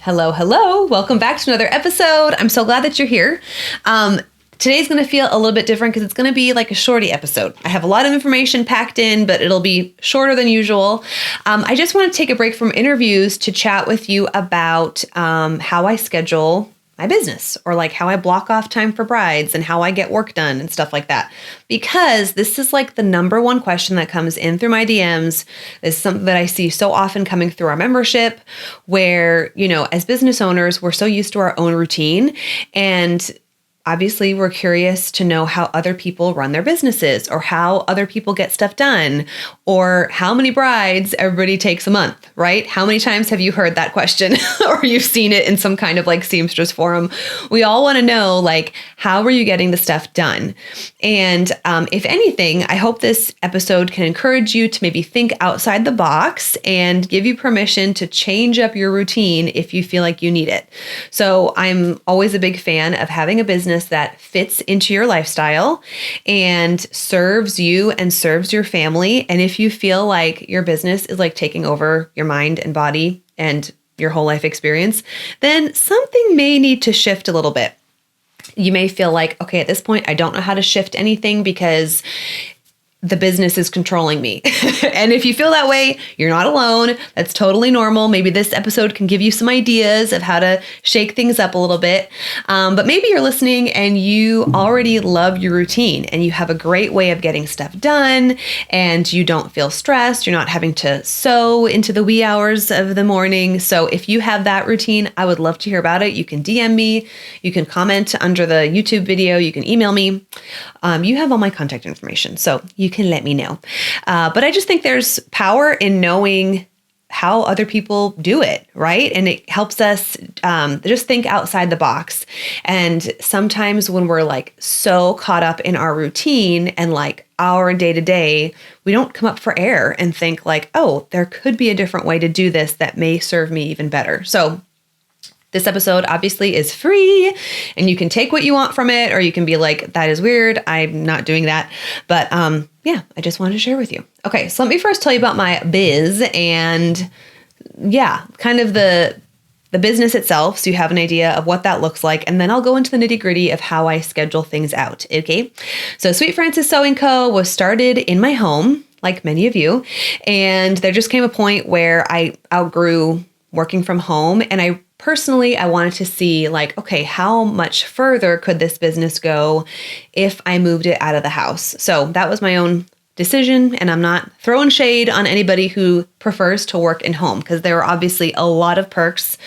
Hello, hello. Welcome back to another episode. I'm so glad that you're here. Today's going to feel a little bit different because it's going to be like a shorty episode. I have a lot of information packed in, but it'll be shorter than usual. I just want to take a break from interviews to chat with you about how I schedule my business, or like how I block off time for brides and how I get work done and stuff like that. Because this is like the number one question that comes in through my DMs. This is something that I see so often coming through our membership where, as business owners, we're so used to our own routine, and obviously, we're curious to know how other people run their businesses, or how other people get stuff done, or how many brides everybody takes a month, right? How many times have you heard that question or you've seen it in some kind of like seamstress forum? We all want to know, like, how are you getting the stuff done? And if anything, I hope this episode can encourage you to maybe think outside the box and give you permission to change up your routine if you feel like you need it. So I'm always a big fan of having a business that fits into your lifestyle and serves you and serves your family. And if you feel like your business is like taking over your mind and body and your whole life experience, then something may need to shift a little bit. You may feel like, okay, at this point, I don't know how to shift anything because the business is controlling me. And if you feel that way, you're not alone. That's totally normal. Maybe this episode can give you some ideas of how to shake things up a little bit. But maybe you're listening and you already love your routine and you have a great way of getting stuff done and you don't feel stressed. You're not having to sew into the wee hours of the morning. So if you have that routine, I would love to hear about it. You can DM me. You can comment under the YouTube video. You can email me. You have all my contact information, so you can let me know. But I just think there's power in knowing how other people do it, right? And it helps us just think outside the box. And sometimes when we're like so caught up in our routine and like our day to day, we don't come up for air and think like, oh, there could be a different way to do this that may serve me even better. So this episode obviously is free and you can take what you want from it, or you can be like, that is weird, I'm not doing that. But yeah, I just wanted to share with you. Okay, so let me first tell you about my biz and kind of the business itself, so you have an idea of what that looks like. And then I'll go into the nitty gritty of how I schedule things out, okay? So Sweet Francis Sewing Co. was started in my home, like many of you. And there just came a point where I outgrew working from home, and I wanted to see like, okay, how much further could this business go if I moved it out of the house? So that was my own decision, and I'm not throwing shade on anybody who prefers to work in home, because there are obviously a lot of perks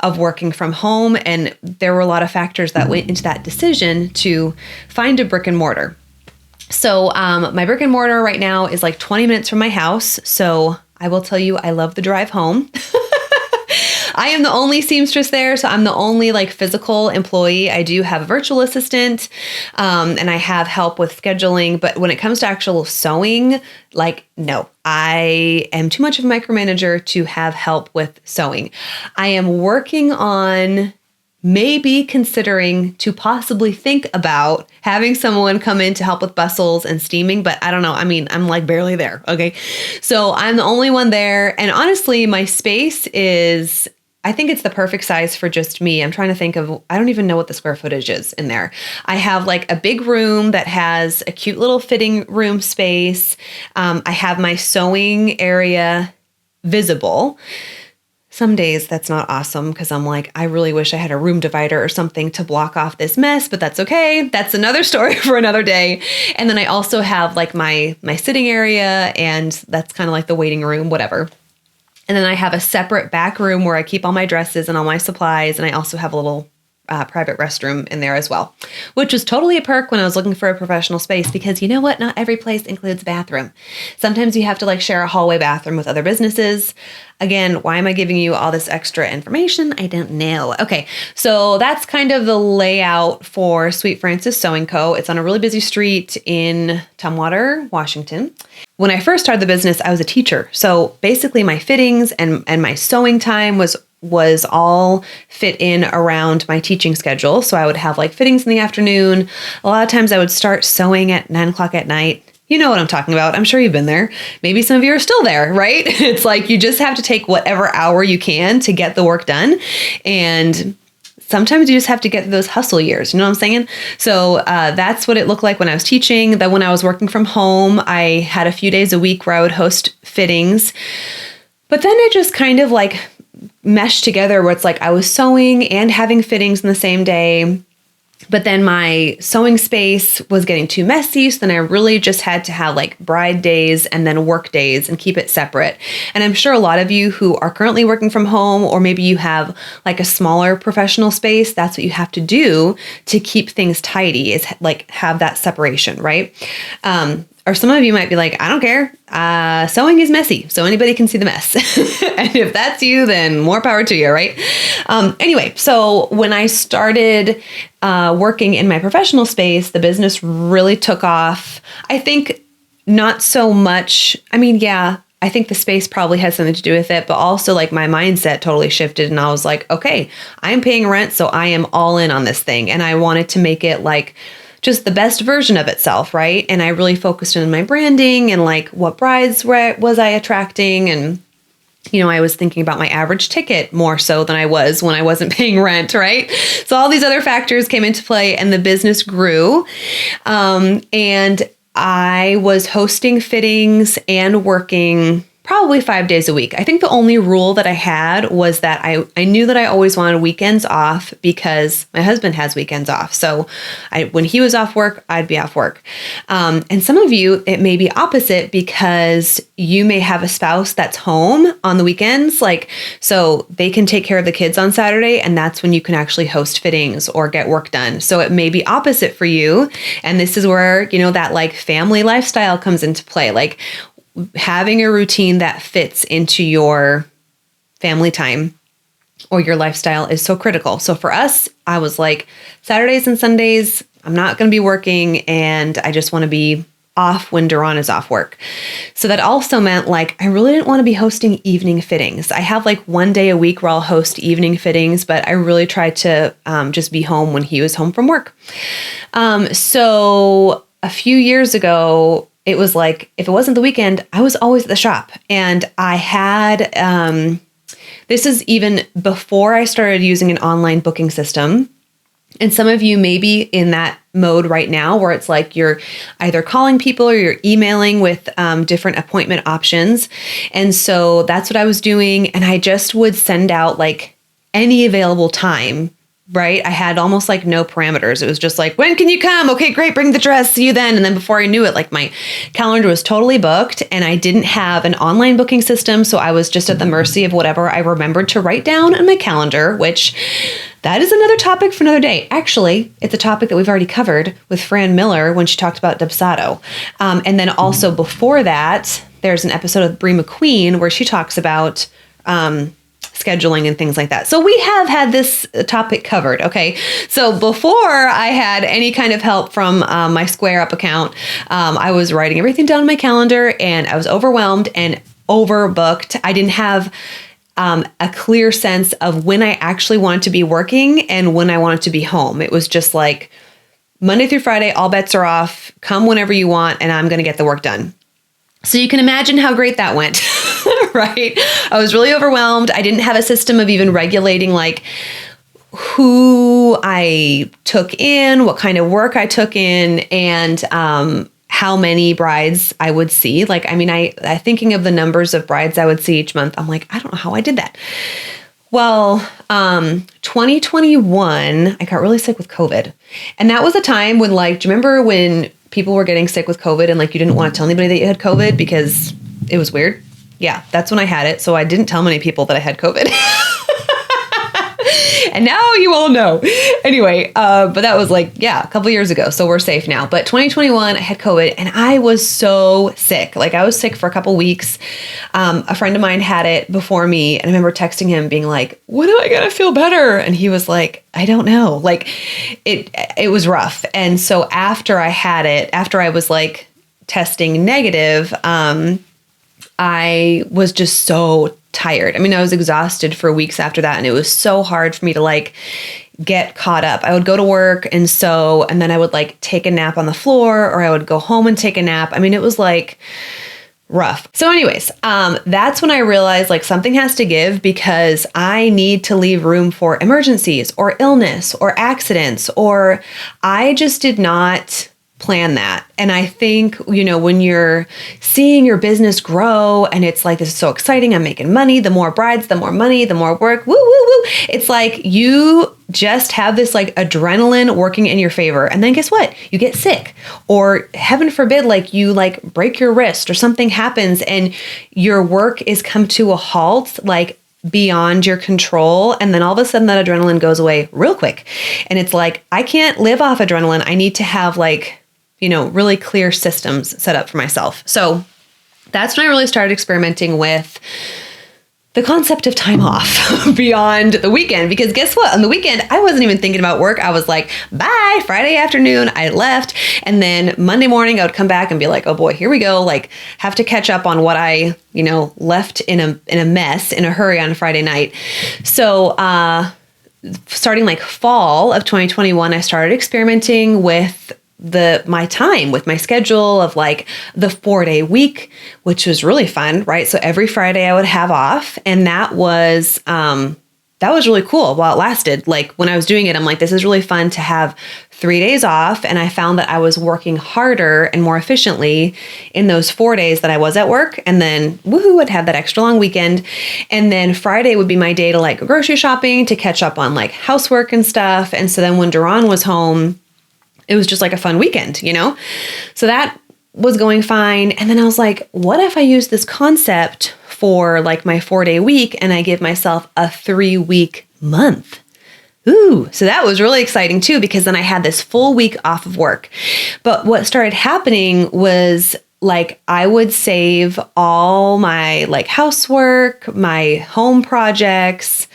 of working from home, and there were a lot of factors that went into that decision to find a brick and mortar. So my brick and mortar right now is like 20 minutes from my house. So I will tell you, I love the drive home. I am the only seamstress there, so I'm the only like physical employee. I do have a virtual assistant, and I have help with scheduling. But when it comes to actual sewing, like, no, I am too much of a micromanager to have help with sewing. I am working on maybe considering to possibly think about having someone come in to help with bustles and steaming, but I don't know. I mean, I'm like barely there. Okay. So I'm the only one there. And honestly, my space is, I think it's the perfect size for just me. I'm trying to think of, I don't even know what the square footage is in there. I have like a big room that has a cute little fitting room space. I have my sewing area visible. Some days that's not awesome because I'm like, I really wish I had a room divider or something to block off this mess, but that's okay. That's another story for another day. And then I also have like my sitting area, and that's kind of like the waiting room, whatever. And then I have a separate back room where I keep all my dresses and all my supplies. And I also have a little private restroom in there as well, which was totally a perk when I was looking for a professional space, because you know what? Not every place includes a bathroom. Sometimes you have to like share a hallway bathroom with other businesses. Again, why am I giving you all this extra information? I don't know. Okay, so that's kind of the layout for Sweet Francis Sewing Co. It's on a really busy street in Tumwater, Washington. When I first started the business, I was a teacher. So basically my fittings and my sewing time was all fit in around my teaching schedule. So I would have like fittings in the afternoon. A lot of times I would start sewing at 9 o'clock at night. You know what I'm talking about. I'm sure you've been there. Maybe some of you are still there, right? It's like you just have to take whatever hour you can to get the work done. And sometimes you just have to get through those hustle years. You know what I'm saying? So that's what it looked like when I was teaching. That when I was working from home, I had a few days a week where I would host fittings. But then it just kind of like meshed together where it's like I was sewing and having fittings in the same day. But then my sewing space was getting too messy. So then I really just had to have like bride days and then work days and keep it separate. And I'm sure a lot of you who are currently working from home, or maybe you have like a smaller professional space, that's what you have to do to keep things tidy, is like have that separation, right? Or some of you might be like, I don't care. Sewing is messy, so anybody can see the mess. And if that's you, then more power to you, right? Anyway, so when I started working in my professional space, the business really took off. I think not so much. I mean, yeah, I think the space probably had something to do with it, but also like my mindset totally shifted, and I was like, okay, I'm paying rent, so I am all in on this thing. And I wanted to make it like just the best version of itself, right? And I really focused on my branding and like what brides was I attracting. And, you know, I was thinking about my average ticket more so than I was when I wasn't paying rent, right? So all these other factors came into play and the business grew. And I was hosting fittings and working probably 5 days a week. I think the only rule that I had was that I knew that I always wanted weekends off because my husband has weekends off. So when he was off work, I'd be off work. And some of you, it may be opposite because you may have a spouse that's home on the weekends. Like, so they can take care of the kids on Saturday, and that's when you can actually host fittings or get work done. So it may be opposite for you. And this is where, you know, that like family lifestyle comes into play. Like, having a routine that fits into your family time or your lifestyle is so critical. So for us, I was like, Saturdays and Sundays, I'm not going to be working, and I just want to be off when Duran is off work. So that also meant like, I really didn't want to be hosting evening fittings. I have like one day a week where I'll host evening fittings, but I really tried to just be home when he was home from work. So a few years ago, it was like, if it wasn't the weekend, I was always at the shop. And I had, this is even before I started using an online booking system. And some of you may be in that mode right now where it's like you're either calling people or you're emailing with different appointment options. And so that's what I was doing. And I just would send out like any available time. Right? I had almost like no parameters. It was just like, when can you come? Okay, great. Bring the dress. See you then. And then before I knew it, like my calendar was totally booked, and I didn't have an online booking system. So I was just at the mercy of whatever I remembered to write down on my calendar, which that is another topic for another day. Actually, it's a topic that we've already covered with Fran Miller when she talked about Dubsado. And then also before that, there's an episode of Brie McQueen where she talks about, scheduling and things like that. So we have had this topic covered. Okay. So before I had any kind of help from my Square Up account, I was writing everything down on my calendar, and I was overwhelmed and overbooked. I didn't have a clear sense of when I actually wanted to be working and when I wanted to be home. It was just like Monday through Friday, all bets are off. Come whenever you want, and I'm going to get the work done. So you can imagine how great that went, right? I was really overwhelmed. I didn't have a system of even regulating like who I took in, what kind of work I took in, and how many brides I would see. Like, I mean, I thinking of the numbers of brides I would see each month, I'm like, I don't know how I did that. Well, 2021, I got really sick with COVID. And that was a time when, like, do you remember when people were getting sick with COVID and like you didn't want to tell anybody that you had COVID because it was weird? Yeah, that's when I had it. So I didn't tell many people that I had COVID. And now you all know. Anyway, but that was like, yeah, a couple years ago. So we're safe now. But 2021, I had COVID and I was so sick. Like I was sick for a couple weeks. A friend of mine had it before me. And I remember texting him being like, when am I going to feel better? And he was like, I don't know. Like it was rough. And so after I had it, after I was like testing negative, I was just so tired. I mean, I was exhausted for weeks after that. And it was so hard for me to like get caught up. I would go to work and sew, and then I would like take a nap on the floor, or I would go home and take a nap. I mean, it was like rough. So anyways, that's when I realized like something has to give, because I need to leave room for emergencies or illness or accidents, or I just did not plan that. And I think, when you're seeing your business grow and it's like, this is so exciting, I'm making money, the more brides, the more money, the more work, woo, woo, woo. It's like you just have this like adrenaline working in your favor. And then guess what? You get sick, or heaven forbid, like you like break your wrist or something happens and your work is come to a halt, like beyond your control. And then all of a sudden that adrenaline goes away real quick. And it's like, I can't live off adrenaline. I need to have like, really clear systems set up for myself. So that's when I really started experimenting with the concept of time off beyond the weekend, because guess what? On the weekend, I wasn't even thinking about work. I was like, bye. Friday afternoon, I left. And then Monday morning, I would come back and be like, oh boy, here we go. Like, have to catch up on what I, left in a mess, in a hurry on Friday night. So, starting like fall of 2021, I started experimenting with my time, with my schedule of like the 4-day week, which was really fun, right? So every Friday I would have off, and that was really cool while it lasted. Like when I was doing it, I'm like, this is really fun to have 3 days off. And I found that I was working harder and more efficiently in those 4 days that I was at work. And then woohoo, I'd have that extra long weekend. And then Friday would be my day to like go grocery shopping, to catch up on like housework and stuff. And so then when Duran was home, it was just like a fun weekend, So that was going fine. And then I was like, what if I use this concept for like my 4-day week and I give myself a 3-week month? Ooh, so that was really exciting too, because then I had this full week off of work. But what started happening was like, I would save all my like housework, my home projects,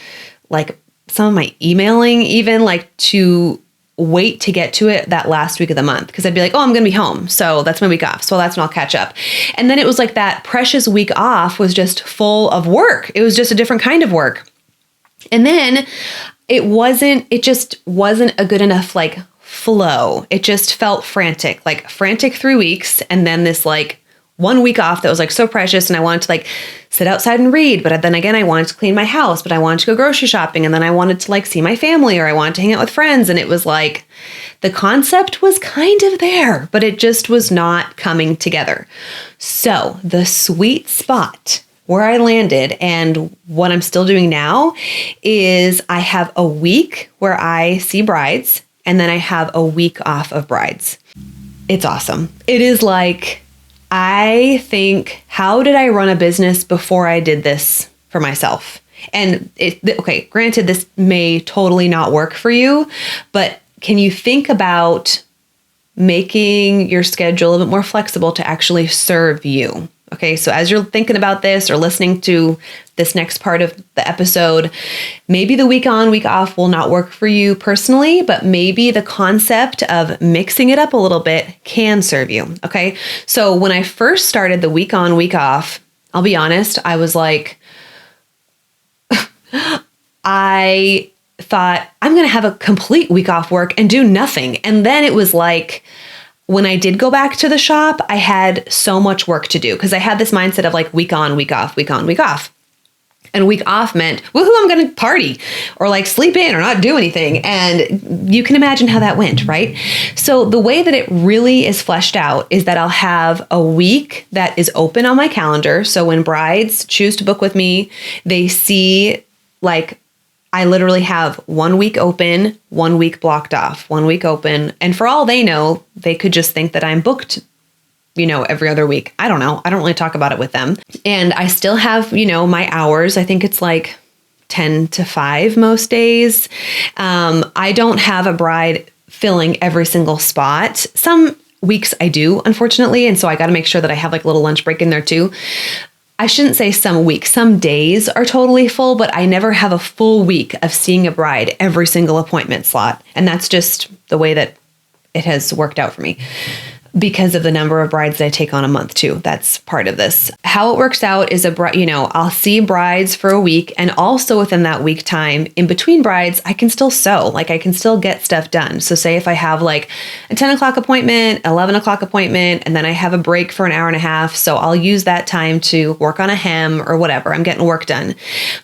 like some of my emailing, even like to wait to get to it that last week of the month, because I'd be like, oh, I'm going to be home, so that's my week off, so that's when I'll catch up. And then it was like that precious week off was just full of work. It was just a different kind of work. And then it just wasn't a good enough like flow. It just felt frantic 3 weeks, and then this like 1 week off that was like so precious, and I wanted to like sit outside and read, but then again I wanted to clean my house, but I wanted to go grocery shopping, and then I wanted to like see my family, or I wanted to hang out with friends, and it was like the concept was kind of there, but it just was not coming together. So the sweet spot where I landed, and what I'm still doing now, is I have a week where I see brides, and then I have a week off of brides. It's awesome. It is like, I think, how did I run a business before I did this for myself? And granted, this may totally not work for you, but can you think about making your schedule a bit more flexible to actually serve you? Okay, so as you're thinking about this or listening to this next part of the episode, maybe the week on, week off will not work for you personally, but maybe the concept of mixing it up a little bit can serve you. Okay, so when I first started the week on, week off, I'll be honest, I was like, I thought I'm going to have a complete week off work and do nothing. And then it was like, when I did go back to the shop, I had so much work to do, because I had this mindset of like week on, week off, week on, week off. And week off meant, woohoo, I'm going to party or like sleep in or not do anything. And you can imagine how that went, right? So the way that it really is fleshed out is that I'll have a week that is open on my calendar. So when brides choose to book with me, they see like, I literally have 1 week open, 1 week blocked off, 1 week open. And for all they know, they could just think that I'm booked, every other week. I don't know. I don't really talk about it with them. And I still have, my hours. I think it's like 10 to 5 most days. I don't have a bride filling every single spot. Some weeks I do, unfortunately. And so I got to make sure that I have like a little lunch break in there too. I shouldn't say some weeks, some days are totally full, but I never have a full week of seeing a bride every single appointment slot. And that's just the way that it has worked out for me. because of the number of brides that I take on a month too. That's part of this. How it works out is I'll see brides for a week, and also within that week time, in between brides, I can still sew. Like I can still get stuff done. So say if I have like a 10 o'clock appointment, 11 o'clock appointment, and then I have a break for an hour and a half. So I'll use that time to work on a hem or whatever. I'm getting work done.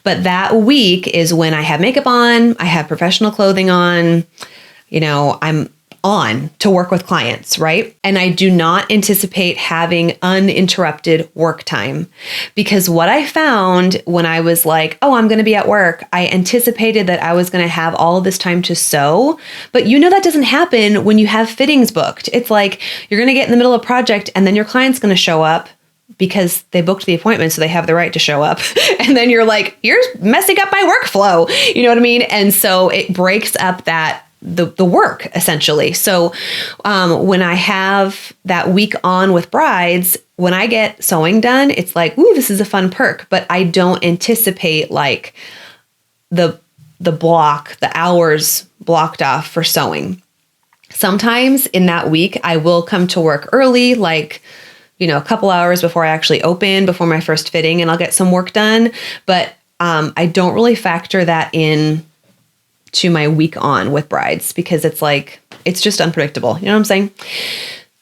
But that week is when I have makeup on, I have professional clothing on, I'm on to work with clients, right? And I do not anticipate having uninterrupted work time, because what I found when I was like, oh, I'm going to be at work, I anticipated that I was going to have all of this time to sew. But that doesn't happen when you have fittings booked. It's like you're going to get in the middle of a project and then your client's going to show up because they booked the appointment, so they have the right to show up. And then you're like, you're messing up my workflow. You know what I mean? And so it breaks up the work essentially. So when I have that week on with brides, when I get sewing done, it's like, ooh, this is a fun perk, but I don't anticipate like the hours blocked off for sewing. Sometimes in that week, I will come to work early, like, a couple hours before I actually open, before my first fitting, and I'll get some work done. But I don't really factor that in to my week on with brides, because it's like, it's just unpredictable. You know what I'm saying?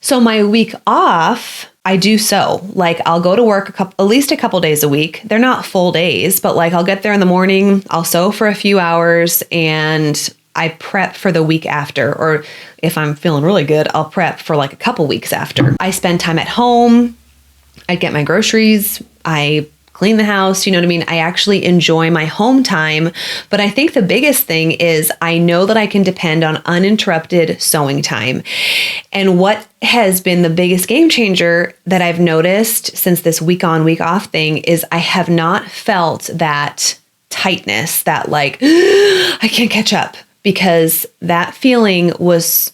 So my week off, I do sew. Like I'll go to work at least a couple days a week. They're not full days, but like I'll get there in the morning, I'll sew for a few hours, and I prep for the week after. Or if I'm feeling really good, I'll prep for like a couple weeks after. I spend time at home. I get my groceries. I clean the house, you know what I mean? I actually enjoy my home time. But I think the biggest thing is I know that I can depend on uninterrupted sewing time. And what has been the biggest game changer that I've noticed since this week on, week off thing is I have not felt that tightness, that like, I can't catch up, because that feeling was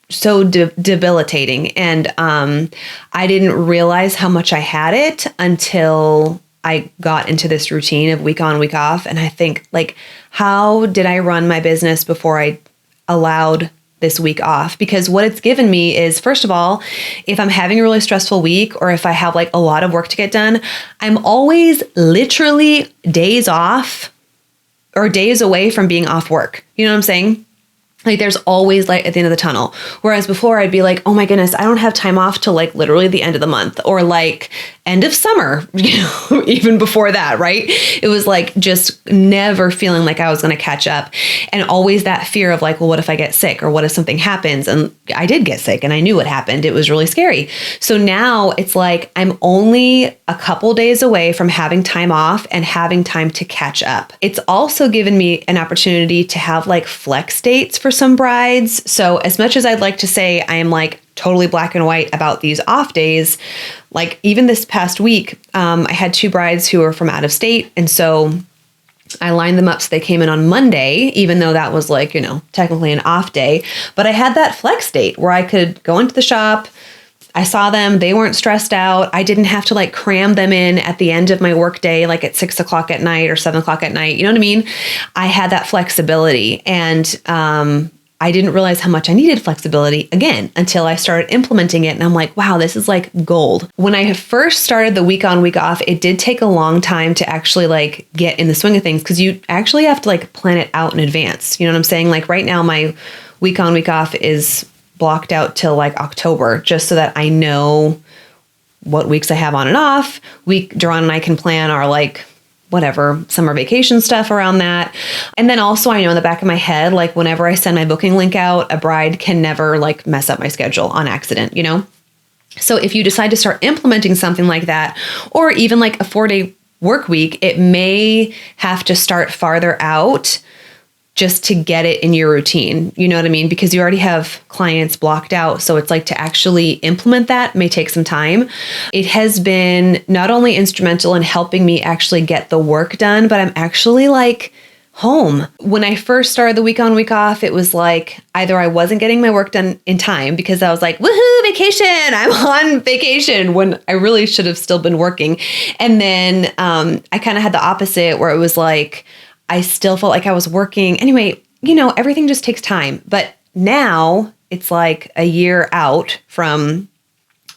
so debilitating. And I didn't realize how much I had it until I got into this routine of week on, week off. And I think, like, how did I run my business before I allowed this week off? Because what it's given me is, first of all, if I'm having a really stressful week, or if I have like a lot of work to get done, I'm always literally days off or days away from being off work. You know what I'm saying? Like there's always light at the end of the tunnel. Whereas before I'd be like, oh my goodness, I don't have time off till like literally the end of the month, or like end of summer, even before that, right? It was like just never feeling like I was going to catch up, and always that fear of like, well, what if I get sick, or what if something happens? And I did get sick and I knew what happened. It was really scary. So now it's like, I'm only a couple days away from having time off and having time to catch up. It's also given me an opportunity to have like flex dates for some brides. So as much as I'd like to say I am like totally black and white about these off days, like even this past week, I had two brides who were from out of state. And so I lined them up so they came in on Monday, even though that was like, technically an off day. But I had that flex date where I could go into the shop. I saw them. They weren't stressed out. I didn't have to like cram them in at the end of my work day, like at 6 o'clock at night or 7 o'clock at night. You know what I mean? I had that flexibility, and I didn't realize how much I needed flexibility again until I started implementing it. And I'm like, wow, this is like gold. When I first started the week on, week off, it did take a long time to actually like get in the swing of things, because you actually have to like plan it out in advance. You know what I'm saying? Like right now, my week on, week off is blocked out till like October, just so that I know what weeks I have on and off. Duran and I can plan our like whatever summer vacation stuff around that. And then also I know in the back of my head, like whenever I send my booking link out, a bride can never like mess up my schedule on accident, So if you decide to start implementing something like that, or even like a 4-day work week, it may have to start farther out just to get it in your routine. You know what I mean? Because you already have clients blocked out. So it's like to actually implement that may take some time. It has been not only instrumental in helping me actually get the work done, but I'm actually like home. When I first started the week on, week off, it was like either I wasn't getting my work done in time because I was like, woohoo, vacation, I'm on vacation, when I really should have still been working. And then I kind of had the opposite, where it was like, I still felt like I was working. Anyway, everything just takes time. But now it's like a year out from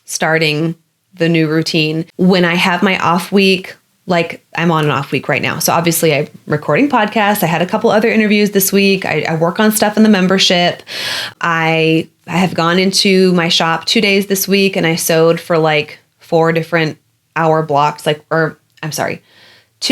starting the new routine. When I have my off week, like I'm on an off week right now. So obviously I'm recording podcasts. I had a couple other interviews this week. I work on stuff in the membership. I have gone into my shop 2 days this week and I sewed for like 4 different hour blocks, 2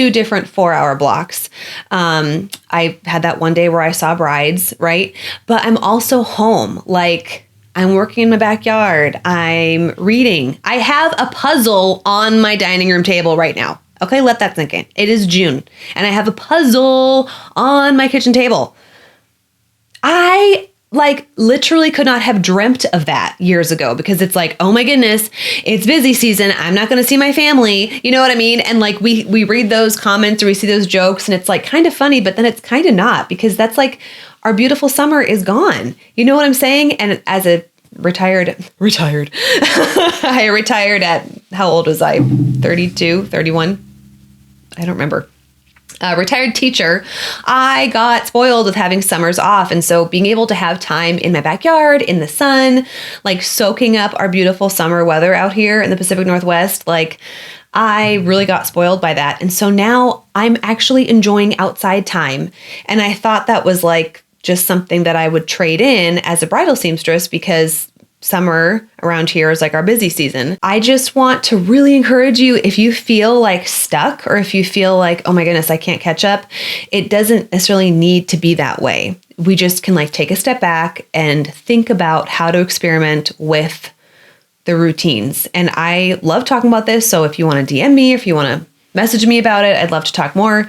different 4-hour blocks. I had that one day where I saw brides, right? But I'm also home. Like I'm working in my backyard. I'm reading. I have a puzzle on my dining room table right now. Okay, let that sink in. It is June and I have a puzzle on my kitchen table. I literally could not have dreamt of that years ago because it's like, oh my goodness, it's busy season. I'm not going to see my family. You know what I mean? And like we read those comments or we see those jokes and it's like kind of funny, but then it's kind of not because that's like our beautiful summer is gone. You know what I'm saying? And as a retired, I retired at, how old was I? 32, 31? I don't remember. Retired teacher, I got spoiled with having summers off. And so being able to have time in my backyard, in the sun, like soaking up our beautiful summer weather out here in the Pacific Northwest, like I really got spoiled by that. And so now I'm actually enjoying outside time. And I thought that was like just something that I would trade in as a bridal seamstress because summer around here is like our busy season. I just want to really encourage you, if you feel like stuck or if you feel like, oh my goodness, I can't catch up, it doesn't necessarily need to be that way. We just can like take a step back and think about how to experiment with the routines. And I love talking about this. So if you want to DM me, if you want to message me about it, I'd love to talk more.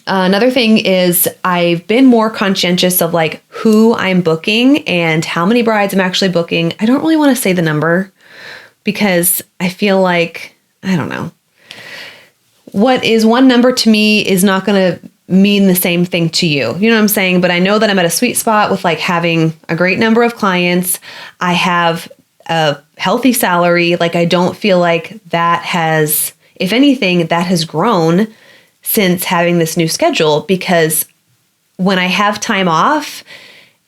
Another thing is I've been more conscientious of like who I'm booking and how many brides I'm actually booking. I don't really want to say the number because I feel like, I don't know, what is one number to me is not going to mean the same thing to you. You know what I'm saying? But I know that I'm at a sweet spot with like having a great number of clients. I have a healthy salary. Like I don't feel like that has, if anything, that has grown since having this new schedule, because when I have time off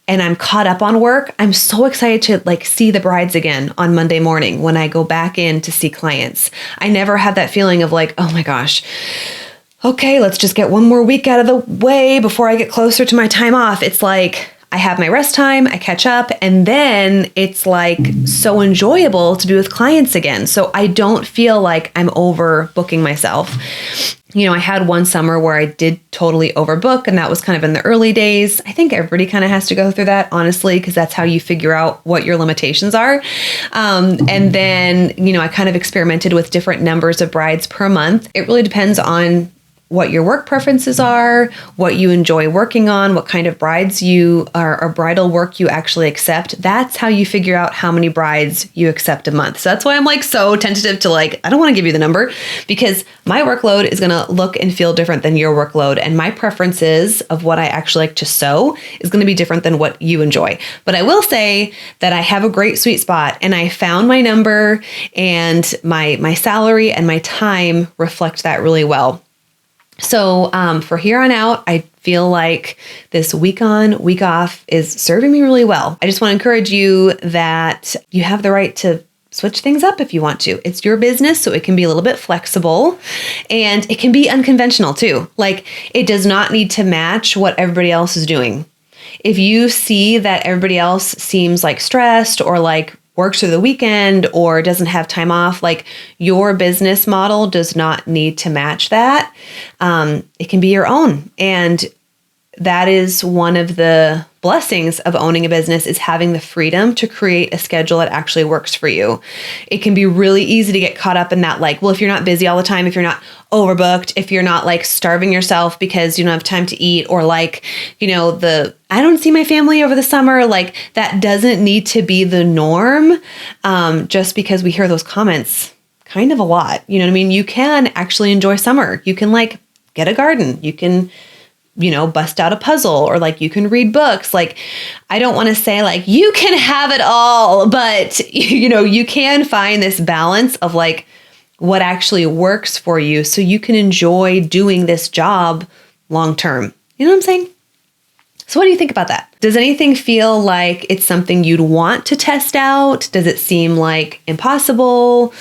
and I'm caught up on work, I'm so excited to like see the brides again on Monday morning when I go back in to see clients. I never have that feeling of like, oh my gosh, okay, let's just get one more week out of the way before I get closer to my time off. It's like I have my rest time, I catch up, and then it's like so enjoyable to be with clients again. So I don't feel like I'm overbooking myself. You know, I had one summer where I did totally overbook, and that was kind of in the early days. I think everybody kind of has to go through that, honestly, because that's how you figure out what your limitations are. And then, you know, I kind of experimented with different numbers of brides per month. It really depends on what your work preferences are, what you enjoy working on, what kind of brides you are, or bridal work you actually accept. That's how you figure out how many brides you accept a month. So that's why I'm like so tentative to like, I don't want to give you the number because my workload is going to look and feel different than your workload. And my preferences of what I actually like to sew is going to be different than what you enjoy. But I will say that I have a great sweet spot and I found my number, and my salary and my time reflect that really well. So for here on out, I feel like this week on, week off is serving me really well. I just want to encourage you that you have the right to switch things up if you want to. It's your business, so it can be a little bit flexible and it can be unconventional too. Like it does not need to match what everybody else is doing. If you see that everybody else seems like stressed or like works through the weekend or doesn't have time off, like your business model does not need to match that. It can be your own. And that is one of the blessings of owning a business, is having the freedom to create a schedule that actually works for you. It can be really easy to get caught up in that, like, well, if you're not busy all the time, if you're not overbooked, if you're not like starving yourself because you don't have time to eat, or like, you know, I don't see my family over the summer, like that doesn't need to be the norm, just because we hear those comments kind of a lot. You know what I mean? You can actually enjoy summer. You can like get a garden. You can, you know, bust out a puzzle, or like you can read books. Like, I don't want to say like you can have it all, but you know, you can find this balance of like what actually works for you so you can enjoy doing this job long term. You know what I'm saying? So what do you think about that? Does anything feel like it's something you'd want to test out? Does it seem like impossible?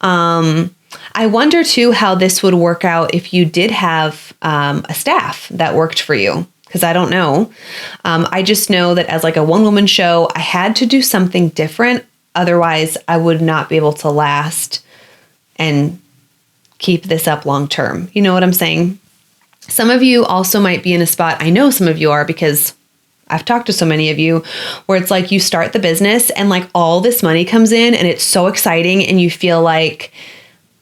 I wonder too how this would work out if you did have a staff that worked for you, because I don't know. I just know that as like a one-woman show, I had to do something different. Otherwise, I would not be able to last and keep this up long term. You know what I'm saying? Some of you also might be in a spot, I know some of you are because I've talked to so many of you, where it's like you start the business and like all this money comes in and it's so exciting and you feel like,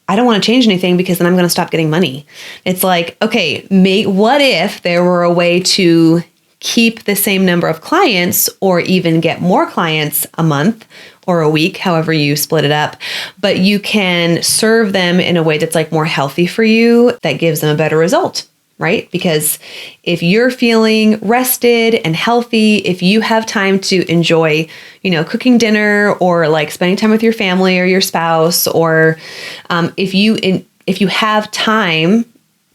I don't want to change anything because then I'm going to stop getting money. It's like, okay, what if there were a way to keep the same number of clients or even get more clients a month or a week, however you split it up, but you can serve them in a way that's like more healthy for you, that gives them a better result, right? Because if you're feeling rested and healthy, if you have time to enjoy, cooking dinner or like spending time with your family or your spouse, or if you have time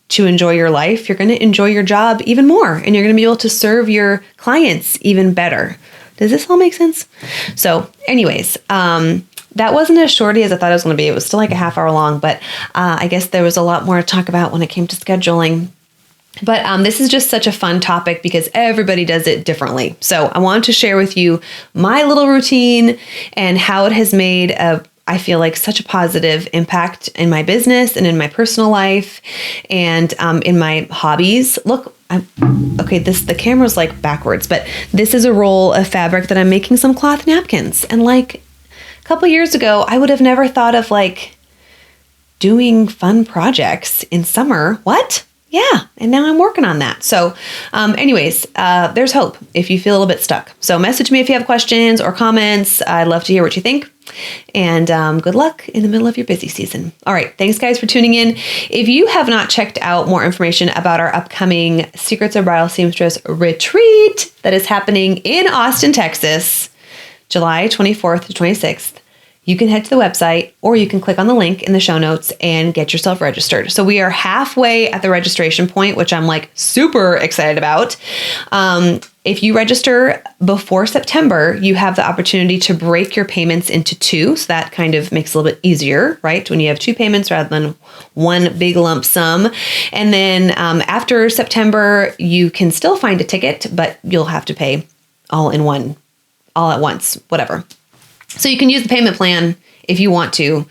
to enjoy your life, you're going to enjoy your job even more, and you're going to be able to serve your clients even better. Does this all make sense? So anyways, that wasn't as shorty as I thought it was going to be. It was still like a half hour long, but I guess there was a lot more to talk about when it came to scheduling. But this is just such a fun topic because everybody does it differently. So I wanted to share with you my little routine and how it has made I feel like such a positive impact in my business and in my personal life and in my hobbies. Look, the camera's like backwards, but this is a roll of fabric that I'm making some cloth napkins. And like a couple years ago, I would have never thought of like doing fun projects in summer. What? Yeah. And now I'm working on that. So anyways, there's hope if you feel a little bit stuck. So message me if you have questions or comments. I'd love to hear what you think. And good luck in the middle of your busy season. All right. Thanks, guys, for tuning in. If you have not checked out more information about our upcoming Secrets of Bridal Seamstress retreat that is happening in Austin, Texas, July 24th to 26th, you can head to the website or you can click on the link in the show notes and get yourself registered. So we are halfway at the registration point, which I'm like super excited about. If you register before September, you have the opportunity to break your payments into two. So that kind of makes it a little bit easier, right? When you have two payments rather than one big lump sum. And then after September, you can still find a ticket, but you'll have to pay all at once, whatever. So you can use the payment plan if you want to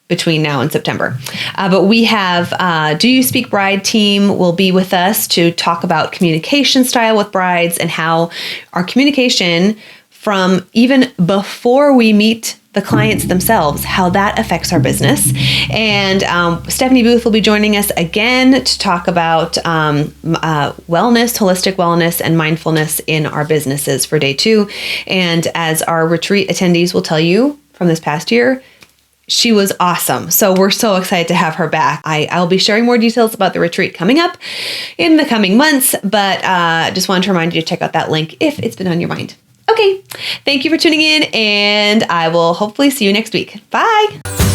between now and September. But we have Do You Speak Bride team will be with us to talk about communication style with brides and how our communication from even before we meet the clients themselves, how that affects our business. And Stephanie Booth will be joining us again to talk about wellness, holistic wellness, and mindfulness in our businesses for day 2. And as our retreat attendees will tell you from this past year, she was awesome. So we're so excited to have her back. I'll be sharing more details about the retreat coming up in the coming months, but just wanted to remind you to check out that link if it's been on your mind. Okay, thank you for tuning in, and I will hopefully see you next week. Bye.